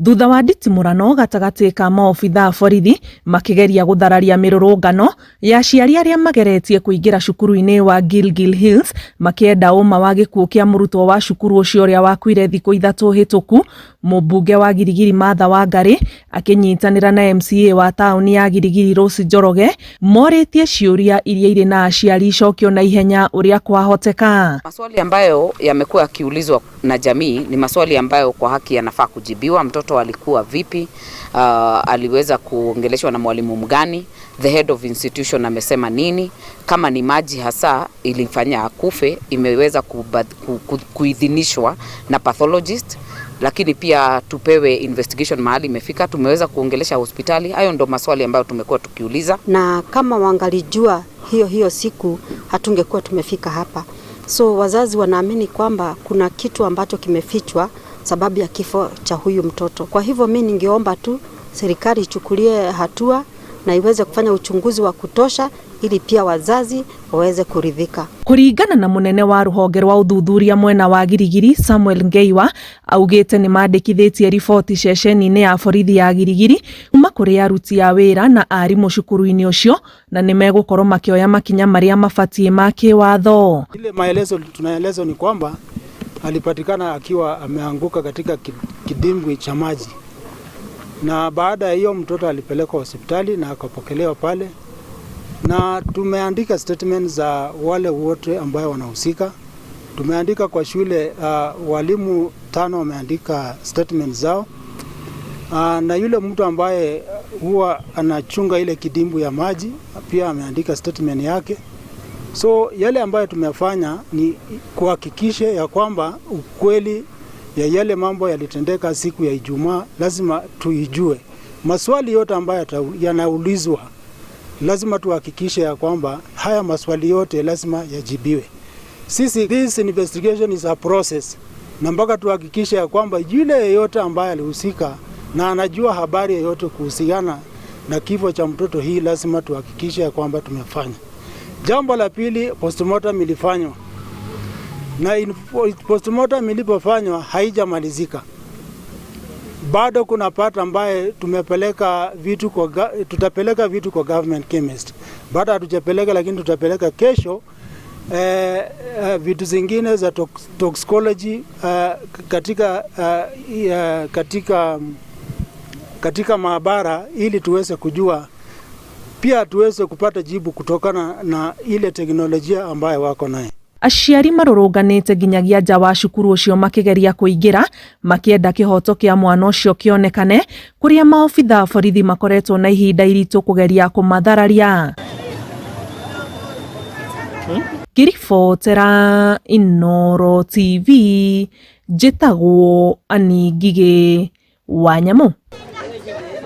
Thutha wa nditimurano gatagati ka maobitha borithi makigeria guthararia mirurungano ya aciari aria mageretie kuingira cukuru-ini wa Gilgil Hills makienda uma wa gikuo kia murutwo wa cukuru ucio uria wakuire thiku 3 hituku. Mubunge wa Girigiri Martha Wangari akinyitanira na MCA wa tauni ya Girigiri Rose Njoroge moritie ciuria iria iri na aciari icokio na ihenya uria kwahoteka. Maswali ambayo yamekuwa yakiulizwa na jamii ni maswali ambayo kwa haki yanafaa kujibiwa. Mtoto alikuwa vipi? Aliweza kuongeleshwa na mwalimu mgani? The head of institution amesema nini? Kama ni maji hasa ilifanya akufe, imeweza kuidhinishwa na pathologist, lakini pia tupewe investigation mahali imefika. Tumeweza kuongelesha hospitali. Hayo ndo maswali ambayo tumekuwa tukiuliza, na kama wangalijua hiyo siku hatungekuwa tumefika hapa. So wazazi wanaamini kwamba kuna kitu ambacho kimefichwa sababu ya kifo cha huyu mtoto. Kwa hivyo mimi ningeomba tu serikali ichukulie hatua na iweze kufanya uchunguzi wa kutosha ili pia wazazi waweze kuridhika. Kuringana na munene wa ruhonge rwa uthuthuria mwena wa Girigiri Samuel Ngeiwa augite ni mandikithitie riboti ceceni-ini ya borithi ya Girigiri kuma kuri aruti a wira na arimu cukuru-ini ucio na ni megukorwo makioya makinya maria mabatie ma kiwatho. Ile maelezo tunaelezwa ni kwamba alipatikana akiwa ameanguka katika kidimbwi cha maji, na baada ya hiyo mtoto alipelekwa hospitali na akapokelewa pale, na tumeandika statement za wale wote ambao wanahusika. Tumeandika kwa shule, walimu 5 wameandika statement zao, na yule mtu ambaye huwa anachunga ile kidimbwi ya maji pia ameandika statement yake. So yale ambayo tumefanya ni kuhakikisha ya kwamba ukweli ya yale mambo yalitendeka siku ya Ijumaa lazima tuijue. Maswali yote ambayo yanaulizwa lazima tuhakikishe ya kwamba haya maswali yote lazima yajibiwe. This investigation is a process, na mpaka tuhakikishe ya kwamba yule yeyote ambaye alihusika na anajua habari yoyote kuhusiana na kifo cha mtoto hii lazima tuhakikishe ya kwamba tumefanya. Jambo la pili, postmortem ilifanywa, na postmortem ilipofanywa haijamalizika. Bado kuna part ambaye tutapeleka vitu kwa government chemist. Bado hatujapeleka, lakini tutapeleka kesho vitu zingine za toxicology katika maabara ili tuweze kujua, pia tuweze kupata jibu kutokana na ile teknolojia ambayo wako nayo. Aciari marurunganite nginyagia nja wa cukuru ucio makigeria kuingira makienda kihoto kia mwana ucio kionekane, kuria maobitha borithi makoretwo na ihinda iritu kugeria kumathararia. Giribotera Inooro TV, njitagwo Ani Ngigi Wanyamu.